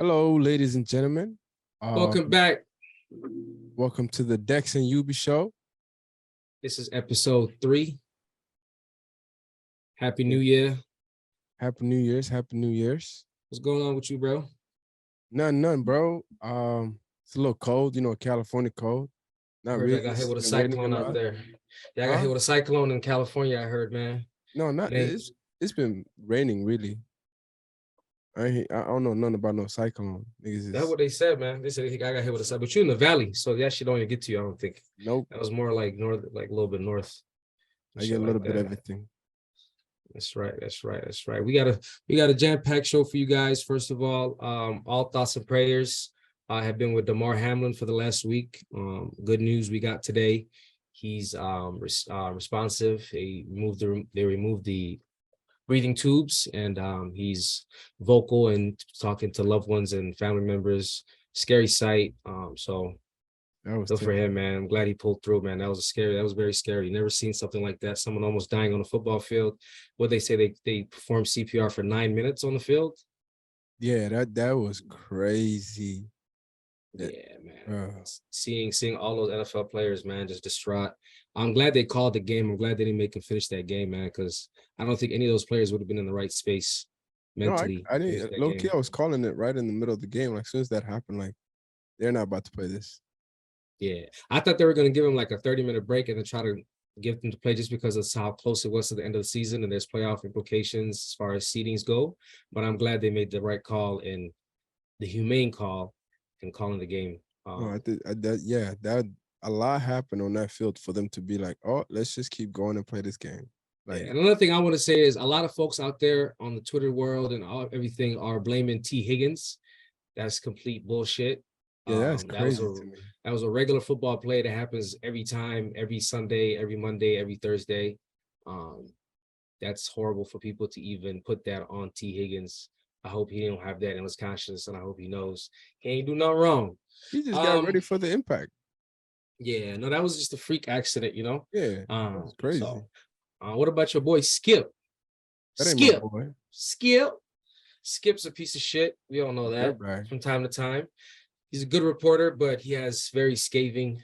Hello, ladies and gentlemen. Welcome back. Welcome to the Dex and Yubii show. This is episode 3. Happy New Year. Happy New Year's. Happy New Year's. What's going on with you, bro? None, bro. It's a little cold, California cold. I Not heard really. I got hit with a It's been raining a cyclone out lot. there. Yeah, I got hit with a cyclone in California, I heard, man. No, not this. It's been raining really. I don't know nothing about no cyclone. That's what they said, man. They said I got hit with a cyclone, but you're in the valley, so that shit don't even get to you. I don't think. Nope. That was more like north, like a little bit north. I get a little bit of everything. That's right. We got a jam-packed show for you guys. First of all thoughts and prayers have been with Damar Hamilin for the last week. Good news we got today. He's responsive. They removed the breathing tubes, and he's vocal and talking to loved ones and family members. Scary sight. So good for him, man. I'm glad he pulled through, man. That was very scary. Never seen something like that. Someone almost dying on a football field. What they say, they performed CPR for 9 minutes on the field. Yeah, that was crazy. Yeah, man. Seeing all those NFL players, man, just distraught. I'm glad they called the game. I'm glad they didn't make him finish that game, man, because I don't think any of those players would have been in the right space mentally. No, I didn't. Low key, I was calling it right in the middle of the game. Like, as soon as that happened, like, they're not about to play this. Yeah, I thought they were going to give him like a 30-minute break and then try to give them to play just because of how close it was to the end of the season and there's playoff implications as far as seedings go. But I'm glad they made the right call and the humane call in calling the game. That a lot happened on that field for them to be like, oh, let's just keep going and play this game. Like, and another thing I want to say is a lot of folks out there on the Twitter world and everything are blaming T. Higgins. That's complete bullshit. Yeah, that's crazy to me. That was a regular football play that happens every time, every Sunday, every Monday, every Thursday. That's horrible for people to even put that on T. Higgins. I hope he don't have that in his conscience, and I hope he knows he ain't do nothing wrong. He just got ready for the impact. Yeah, no, that was just a freak accident, you know? Yeah, that's crazy. So, what about your boy Skip? That ain't my boy. Skip's a piece of shit. We all know that from time to time. He's a good reporter, but he has very scathing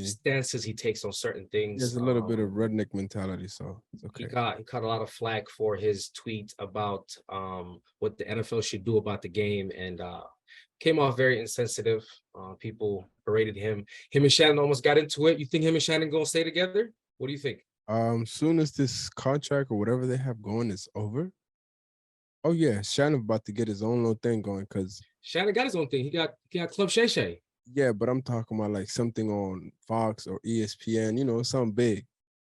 stances he takes on certain things. There's a little bit of redneck mentality, so it's okay. He caught a lot of flack for his tweet about what the NFL should do about the game, and came off very insensitive. People berated him. Him and Shannon almost got into it. You think him and Shannon gonna stay together? What do you think? Soon as this contract or whatever they have going is over. Oh yeah, Shannon about to get his own little thing going because Shannon got his own thing. He got Club Shay Shay. Yeah, but I'm talking about like something on Fox or ESPN, something big.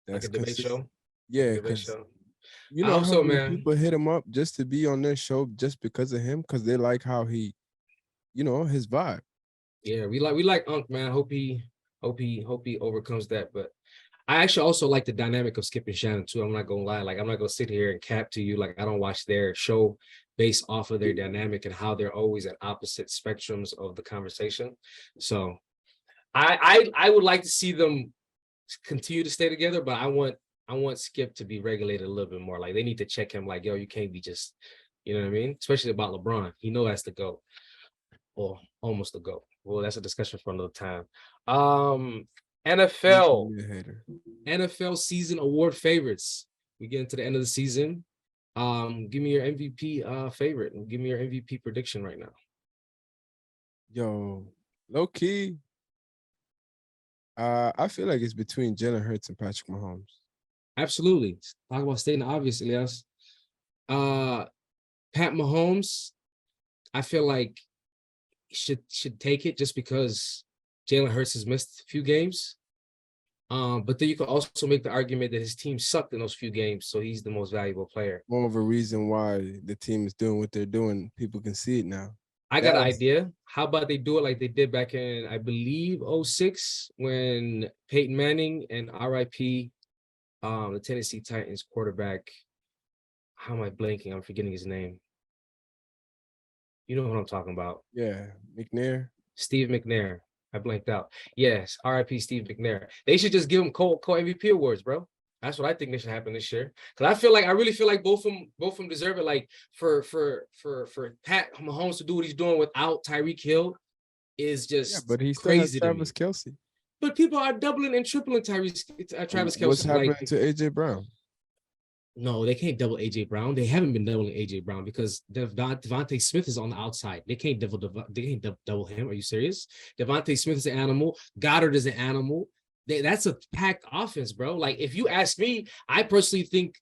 That's like a debate show. Yeah, because you know how many people hit him up just to be on their show just because of him, because they like how he, his vibe. Yeah, we like Unc, man. Hope he overcomes that. But I actually also like the dynamic of Skip and Shannon too. I'm not gonna lie. Like, I'm not gonna sit here and cap to you. Like, I don't watch their show based off of their dynamic and how they're always at opposite spectrums of the conversation. So I would like to see them continue to stay together, but I want Skip to be regulated a little bit more. Like, they need to check him like, yo, you can't be just, you know what I mean? Especially about LeBron. He know that's the GOAT. Or almost the GOAT. Well, that's a discussion for another time. NFL season award favorites. We get into the end of the season. Give me your MVP favorite and give me your MVP prediction right now. Yo, low key. I feel like it's between Jalen Hurts and Patrick Mahomes. Absolutely. Talk about stating the obvious, Elias. Pat Mahomes, I feel like should take it just because Jalen Hurts has missed a few games. But then you can also make the argument that his team sucked in those few games, so he's the most valuable player. More of a reason why the team is doing what they're doing. People can see it now. I got an idea. How about they do it like they did back in, I believe, 2006, when Peyton Manning and RIP, the Tennessee Titans quarterback, how am I blanking? I'm forgetting his name. You know what I'm talking about. Yeah, McNair. Steve McNair. I blanked out. Yes, RIP Steve McNair. They should just give him co MVP awards, bro. That's what I think should happen this year. Because I really feel like both of them deserve it. Like for Pat Mahomes to do what he's doing without Tyreek Hill is just but he still has crazy Travis to me. Kelce. But people are doubling and tripling Travis Kelce. What's happening to AJ Brown? No, they can't double AJ Brown. They haven't been doubling AJ Brown because Devontae Smith is on the outside. They can't double him. Are you serious? Devontae Smith is an animal. Goddard is an animal. That's a packed offense, bro. Like, if you ask me, I personally think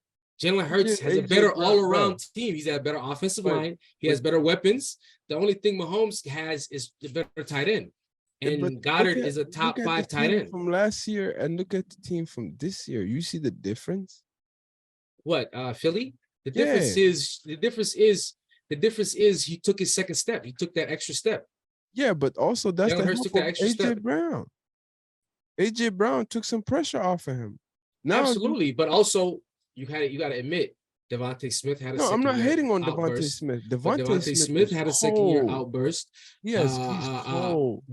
Jalen Hurts has a better all-around team. He's got a better offensive line. He has better weapons. The only thing Mahomes has is the better tight end. And Goddard is a top 5 tight end. From last year and look at the team from this year. You see the difference? What, Philly? The difference is he took his second step. He took that extra step. Yeah, but also that's the help of AJ Brown. AJ Brown took some pressure off of him. Now, absolutely, but also you got to admit Devontae Smith had a second year. I'm not hating on Devontae Smith. Devontae Smith had a second-year outburst. Yes,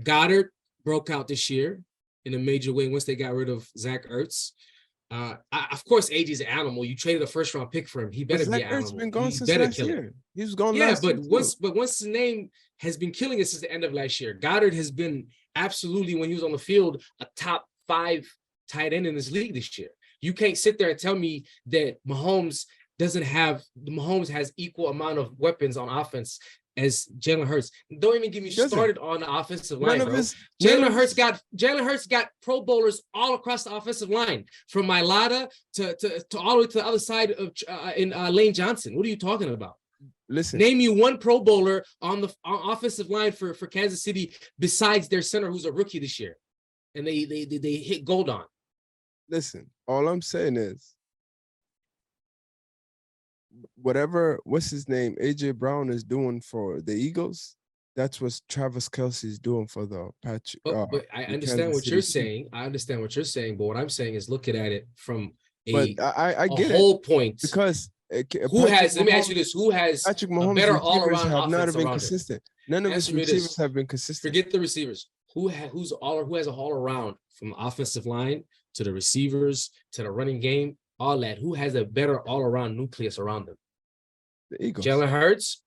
Goddard broke out this year in a major way once they got rid of Zach Ertz. Of course, AJ's an animal. You traded a first-round pick for him. He better be an animal. Been gone since last year. He was gone last year. But once his name has been killing us since the end of last year. Goddard has been absolutely, when he was on the field, a top 5 tight end in this league this year. You can't sit there and tell me that Mahomes has equal amount of weapons on offense as Jalen Hurts. Don't even get me started on the offensive line, bro. Jalen Hurts got Pro Bowlers all across the offensive line, from Mailata to all the way to the other side of Lane Johnson. What are you talking about? Listen, name me one Pro Bowler on the offensive line for Kansas City besides their center, who's a rookie this year, and they hit gold on. Listen, all I'm saying is, what's his name, AJ Brown is doing for the Eagles, that's what Travis Kelce is doing for the Patrick. But I understand what you're saying. I understand what you're saying, but what I'm saying is look at it from I get whole point. Because let me ask you this: who has Patrick Mahomes' a better all-around have offense not been consistent? None of his receivers have been consistent. Forget the receivers. Who has a all-around, from the offensive line to the receivers to the running game, all that? Who has a better all-around nucleus around them? The Eagles. Jalen Hurts,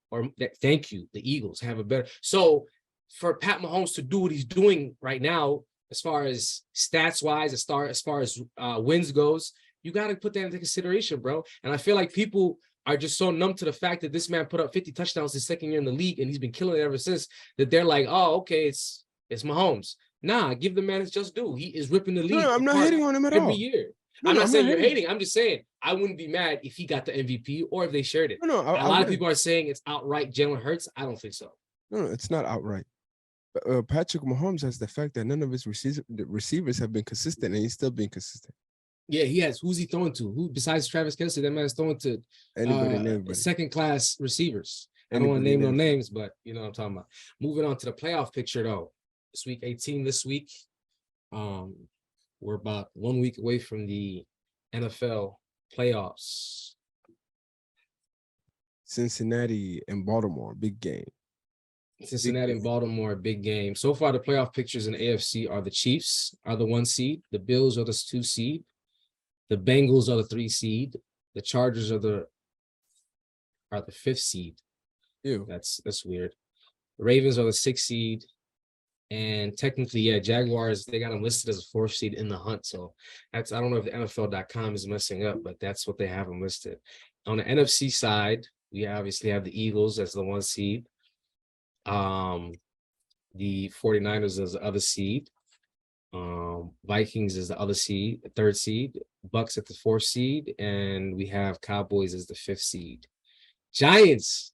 thank you. The Eagles have a better. So for Pat Mahomes to do what he's doing right now, as far as stats-wise, as far as wins goes, you got to put that into consideration, bro. And I feel like people are just so numb to the fact that this man put up 50 touchdowns his second year in the league, and he's been killing it ever since, that they're like, oh, okay, it's Mahomes. Nah, give the man his just due. He is ripping the league. No, I'm not hating on him at all. Every year. I'm not saying you're hating. I'm just saying I wouldn't be mad if he got the MVP or if they shared it. A lot of people are saying it's outright Jalen Hurts. I don't think so. No, it's not outright. Patrick Mahomes has the fact that none of his receivers have been consistent, and he's still being consistent. Yeah, he has. Who's he throwing to? Who besides Travis Kelce? That man's throwing to anybody. Second-class receivers. I don't want to name no names, but you know what I'm talking about. Moving on to the playoff picture, though. It's week 18 this week. We're about 1 week away from the NFL playoffs. Cincinnati and Baltimore, big game. Cincinnati and Baltimore, big game. So far, the playoff pictures in the AFC are the Chiefs are the 1 seed, the Bills are the 2 seed, the Bengals are the 3 seed, the Chargers are the 5th seed. Ew. That's weird. The Ravens are the 6th seed. And technically, Jaguars, they got them listed as a 4th seed in the hunt. So I don't know if the NFL.com is messing up, but that's what they have them listed. On the NFC side, we obviously have the Eagles as the 1 seed. The 49ers as the other seed. Vikings is the other seed, the 3rd seed. Bucks at the 4th seed. And we have Cowboys as the 5th seed. Giants,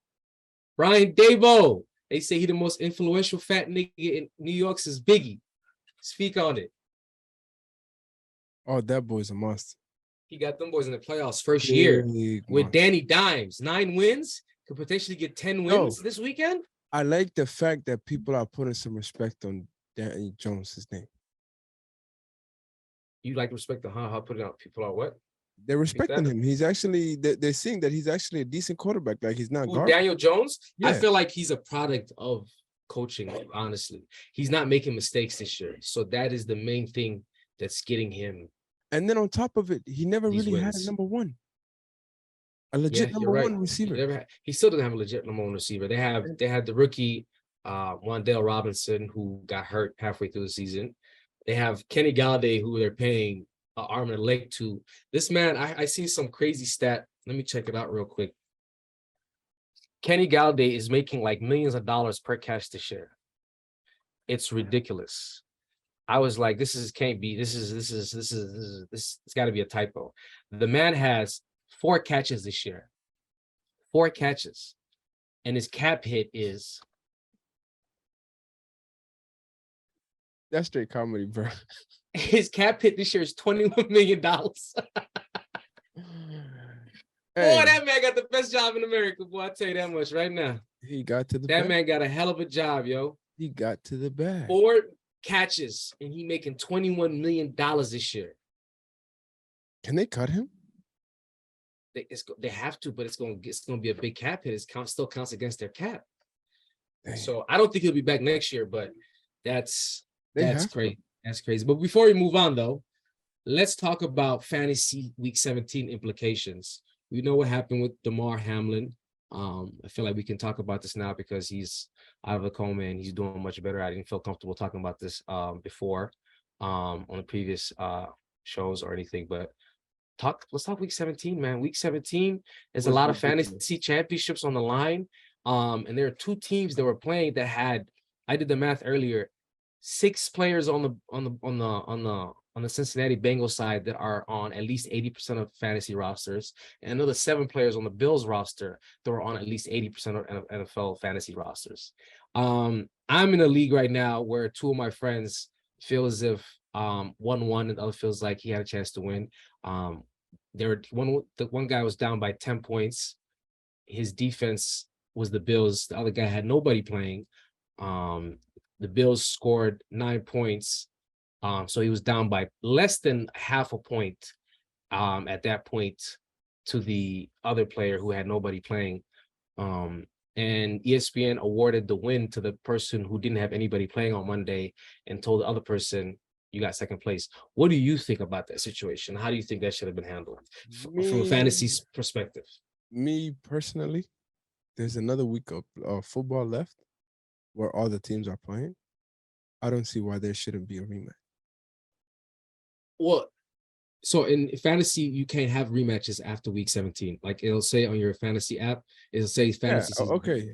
Brian Daboll. They say he the most influential fat nigga in New York's is Biggie. Speak on it. Oh, that boy's a monster. He got them boys in the playoffs first year with Danny Dimes. 9 wins. Could potentially get 10 wins this weekend. I like the fact that people are putting some respect on Danny Jones' name. You like respect the how putting out people are what? They're respecting him. He's actually, they're seeing that he's actually a decent quarterback. Like, he's not garbage. Daniel Jones? Yeah. I feel like he's a product of coaching, honestly. He's not making mistakes this year. So that is the main thing that's getting him And then on top of it, he never These really had a wins. number one. A legit number one receiver. He still doesn't have a legit number one receiver. They had the rookie Wan'Dale Robinson, who got hurt halfway through the season. They have Kenny Galladay, who they're paying an arm and a leg to. This man, I see some crazy stat. Let me check it out real quick. Kenny Galladay is making like millions of dollars per catch this year. It's ridiculous. I was like, this can't be. This it's got to be a typo. The man has 4 catches this year. 4 catches. And his cap hit is. That's straight comedy, bro. His cap hit this year is $21 million. Hey. Boy, that man got the best job in America, boy. I'll tell you that much right now. He got to the bag. That man got a hell of a job, yo. He got to the bag. 4 catches, and he making $21 million this year. Can they cut him? They have to, but it's going to be a big cap hit. It still counts against their cap. Dang. So I don't think he'll be back next year, but that's crazy. That's crazy. But before we move on, though, let's talk about fantasy week 17 implications. We know what happened with Damar Hamilin. I feel like we can talk about this now because he's out of the coma and he's doing much better. I didn't feel comfortable talking about this before on the previous shows or anything, but let's talk week 17, man. Week 17, there's a lot of fantasy championships on the line. And there are 2 teams that were playing that had, I did the math earlier, 6 players on the Cincinnati Bengals side that are on at least 80% of fantasy rosters, and another 7 players on the Bills roster that are on at least 80% of NFL fantasy rosters. I'm in a league right now where 2 of my friends feel as if one won and the other feels like he had a chance to win. The one guy was down by 10 points. His defense was the Bills. The other guy had nobody playing. The Bills scored 9 points. So he was down by less than half a point at that point to the other player who had nobody playing. And ESPN awarded the win to the person who didn't have anybody playing on Monday and told the other person, you got second place. What do you think about that situation? How do you think that should have been handled from a fantasy perspective? Me personally, there's another week of football left where all the teams are playing. I don't see why there shouldn't be a rematch. Well, so in fantasy, you can't have rematches after week 17. Like it'll say on your fantasy app, it'll say fantasy season.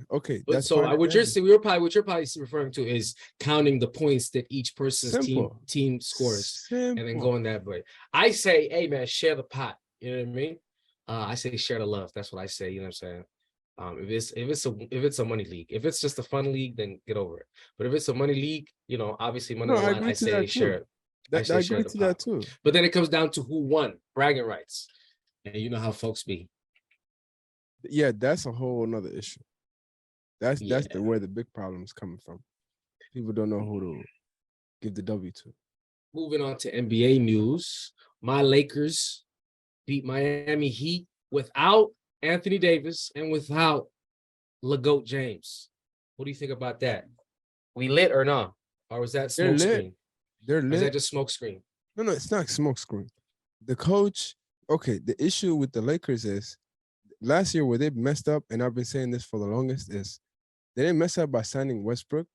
Okay. But that's so what you're probably referring to is counting the points that each person's team scores and then going that way. I say, hey man, share the pot. You know what I mean? I say share the love. That's what I say. You know what I'm saying? If it's a money league, if it's just a fun league, then get over it. But if it's a money league, obviously money on the line, I say share it. I agree to that too. But then it comes down to who won, bragging rights. And you know how folks be. Yeah, that's a whole nother issue. That's where the big problem is coming from. People don't know who to give the W to. Moving on to NBA news. My Lakers beat Miami Heat without Anthony Davis and without LeGoat James. What do you think about that? We lit or not? Or was that smoke screen? They're lit. Or is that just smoke screen? No, it's not smoke screen. The coach, the issue with the Lakers is last year where they messed up, and I've been saying this for the longest, is they didn't mess up by signing Westbrook.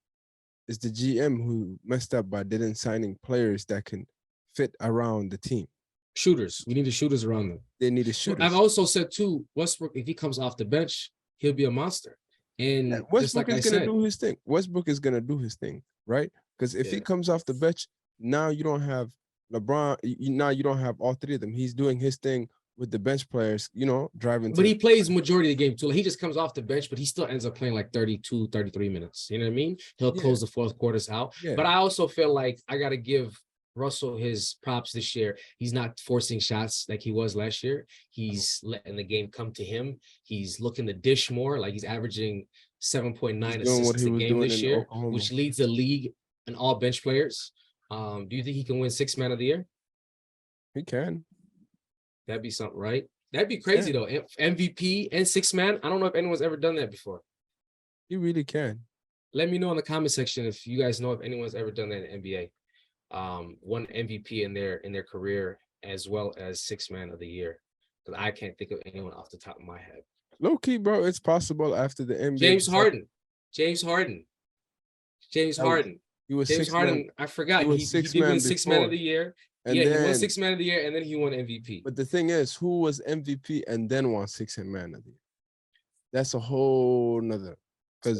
It's the GM who messed up by didn't signing players that can fit around the team. Shooters. We need the shooters around them. They need a shooter. I've also said too, Westbrook, if he comes off the bench, he'll be a monster. And Westbrook is going to do his thing. Westbrook is going to do his thing, right? Because if he comes off the bench, now you don't have LeBron. Now you don't have all 3 of them. He's doing his thing with the bench players, driving. But he plays majority of the game too. Like he just comes off the bench, but he still ends up playing like 32, 33 minutes. You know what I mean? He'll close the fourth quarters out. Yeah. But I also feel like I got to give Russell his props this year. He's not forcing shots like he was last year. He's letting the game come to him. He's looking to dish more. Like he's averaging 7.9 assists a game this year, which leads the league in all bench players. Do you think he can win 6th man of the year? He can. That'd be something, right? That'd be crazy though. MVP and 6th man. I don't know if anyone's ever done that before. He really can. Let me know in the comment section if you guys know if anyone's ever done that in the NBA. Won MVP in their career as well as sixth man of the year. Because I can't think of anyone off the top of my head. Low key, bro, it's possible after the NBA. James Harden. James Harden. He was James six man. Harden. I forgot. He was He six did man win sixth man of before. the year. And yeah, he won then sixth man of the year, and then he won MVP. But the thing is, who was MVP and then won sixth man of the year? That's a whole nother.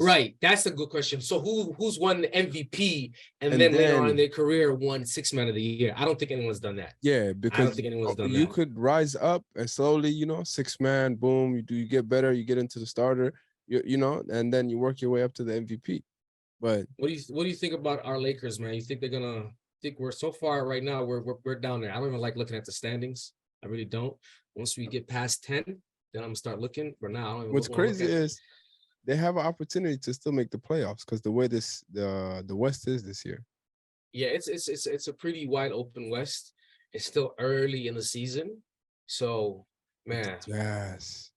Right, that's a good question. So who's won the MVP and then later on in their career won sixth man of the year? I don't think anyone's done that. Yeah, because I don't think anyone's done you that. could rise up and slowly, six man, boom, you get better, you get into the starter, and then you work your way up to the MVP. But what do you think about our Lakers, man? You think they're gonna? Think we're so far right now? We're down there. I don't even like looking at the standings. I really don't. Once we get past 10, then I'm gonna start looking. For now, I don't even what's crazy is they have an opportunity to still make the playoffs because the way the West is this year. Yeah, it's a pretty wide open West. It's still early in the season, so man. Jazz.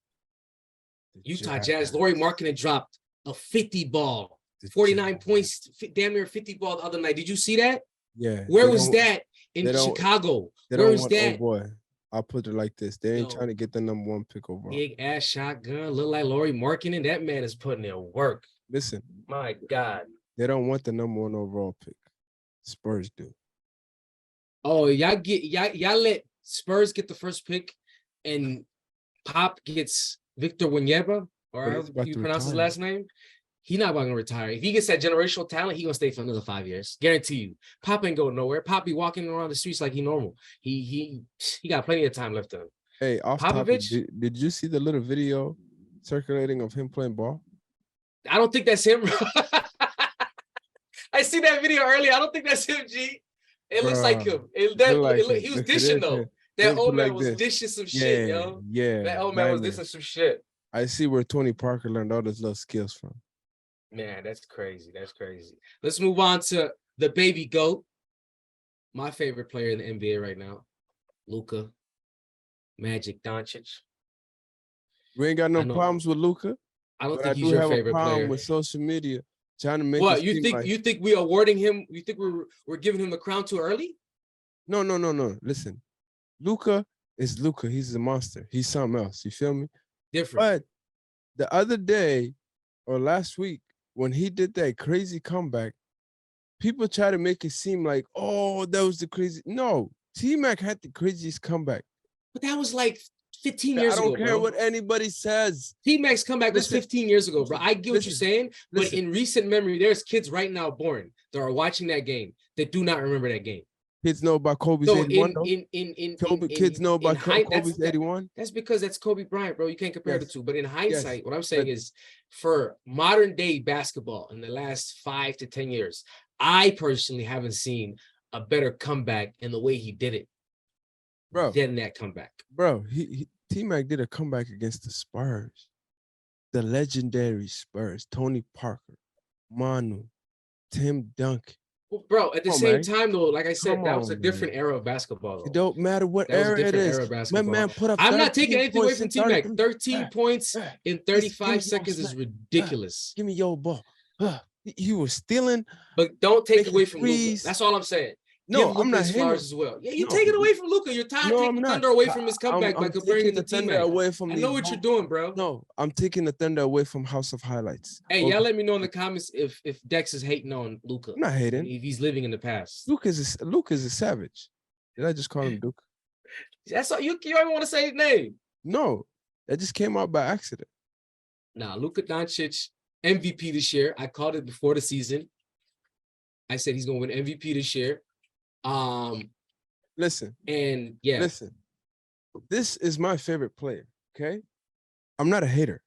Utah Jazz. Lauri Markkanen dropped a 50 ball, 49 points, damn near 50 ball the other night. Did you see that? Yeah. Where was that in Chicago? Where was that? Oh boy, I'll put it like this: they ain't trying to get the #1 pick overall. Big ass shotgun, look like Lauri Markkanen. That man is putting in work. Listen, my God, they don't want the #1 overall pick. Spurs do. Oh, y'all let Spurs get the first pick, and Pop gets Victor Wembanyama, or however you pronounce his last name. He's not going to retire. If he gets that generational talent, he's going to stay for another 5 years. Guarantee you. Pop ain't going nowhere. Pop be walking around the streets like he normal. He got plenty of time left on him. Hey, off topic, did you see the little video circulating of him playing ball? I don't think that's him. I see that video earlier. I don't think that's him, G. It looks like him. He was dishing, though. That old man was dishing some shit, yo. Yeah. That old man was dishing some shit. I see where Tony Parker learned all those little skills from. Man, that's crazy. That's crazy. Let's move on to the baby GOAT. My favorite player in the NBA right now, Luka Magic Doncic. We ain't got no problems with Luka. I don't think he's your favorite player. With social media trying to make. What you think? You think we awarding him? You think we're giving him the crown too early? No. Listen, Luka is Luka. He's a monster. He's something else. You feel me? Different. But the other day or last week, when he did that crazy comeback, people try to make it seem like, oh, that was the crazy. No, Tmac had the craziest comeback. But that was like 15 years ago. I don't care what anybody says. Tmac's comeback was 15 years ago, bro. I get what you're saying, but in recent memory, there's kids right now born that are watching that game that do not remember that game. Kids know about Kobe's 81. Kids know about Kobe's 81. That's because that's Kobe Bryant, bro. You can't compare the two. But in hindsight, what I'm saying is, for modern day basketball in the last 5 to 10 years, I personally haven't seen a better comeback in the way he did it, than that comeback. Bro, T-Mac did a comeback against the Spurs, the legendary Spurs. Tony Parker, Manu, Tim Duncan. Well, bro, at the same time, though, like I said, that was a different era of basketball. Though. It don't matter what era it is. My man put up. I'm not taking anything away from T-Mac. 13 points in 35 seconds is ridiculous. Give me your ball. You were stealing. But don't take away from Luka. That's all I'm saying. No, I'm not hating as well. Yeah, you take it away from Luka. You're taking the thunder away from his comeback by comparing it to T-Mac. I know what you're doing, bro. No, I'm taking the thunder away from House of Highlights. Hey, y'all let me know in the comments if Dex is hating on Luka. I'm not hating. If he's living in the past. Luka is a savage. Did I just call him Duke? That's all you don't even want to say his name. No, that just came out by accident. Nah, Luka Doncic, MVP this year. I called it before the season. I said he's gonna win MVP this year. Listen, this is my favorite player. Okay, I'm not a hater.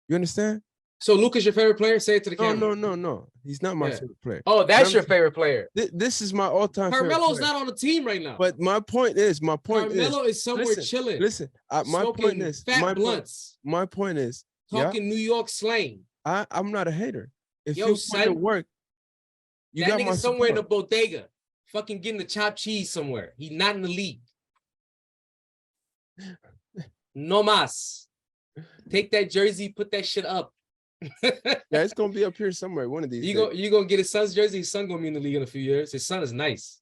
You understand? So Luka's your favorite player? Say it to the camera. No. He's not my favorite player. Oh, that's your favorite player. This is my all-time favorite player. Carmelo's not on the team right now. But my point is, Carmelo is somewhere chilling. Listen, my point is, my point is, talking New York slang. I'm not a hater. If you put the work, you got my somewhere in the bodega, fucking getting the chopped cheese somewhere. He's not in the league. No mas. Take that jersey, put that shit up. Yeah, it's gonna be up here somewhere. One of these. You gonna get his son's jersey. His son gonna be in the league in a few years. His son is nice.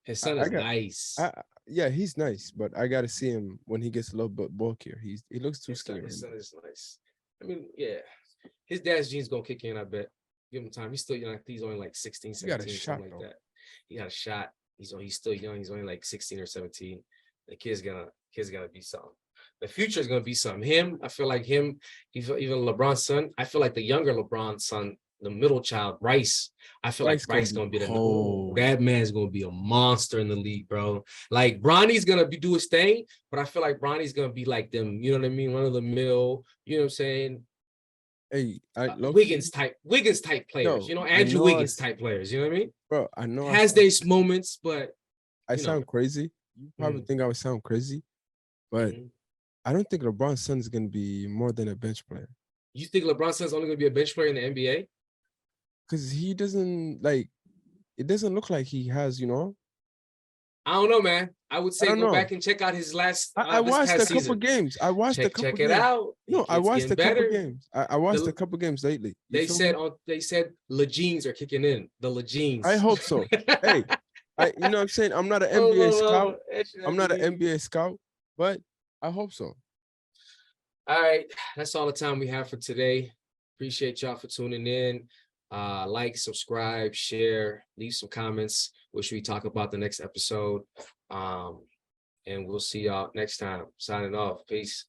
His son I is got. nice. Yeah, he's nice, but I gotta see him when he gets a little bit bulkier. He looks too skinny. His son is nice. I mean, yeah. His dad's genes gonna kick in, I bet. Give him time. He's still young. He's only like 16, He got a 17, shot something like though. that. He got a shot. He's still young. He's only like 16 or 17. The kid's gonna be something. The future is gonna be something. Him, I feel like him, even LeBron's son. I feel like the younger LeBron's son, the middle child, Bryce. I feel like Bryce gonna be that man's gonna be a monster in the league, bro. Like Bronny's gonna do his thing, but I feel like Bronny's gonna be like them. You know what I mean? Run of the mill. You know what I'm saying? Hey, Wiggins type players. Yo, Andrew Wiggins type players. You know what I mean? bro. I know Has these moments, but I sound crazy. You probably think I would sound crazy, but I don't think LeBron's son is gonna be more than a bench player. You think LeBron's son's only gonna be a bench player in the NBA? Because he doesn't like. It doesn't look like he has. I don't know, man. I would say go know. back and check out his last. I watched a couple season. games. I watched a couple. Check it out. No, I watched a couple games. I watched a couple games lately. They said Lejeans are kicking in. The Lejeans. I hope so. Hey, you know what I'm saying? I'm not an NBA scout. I'm not an NBA scout, but I hope so. All right. That's all the time we have for today. Appreciate y'all for tuning in. Like, subscribe, share, leave some comments. What should we talk about the next episode? And we'll see y'all next time. Signing off. Peace.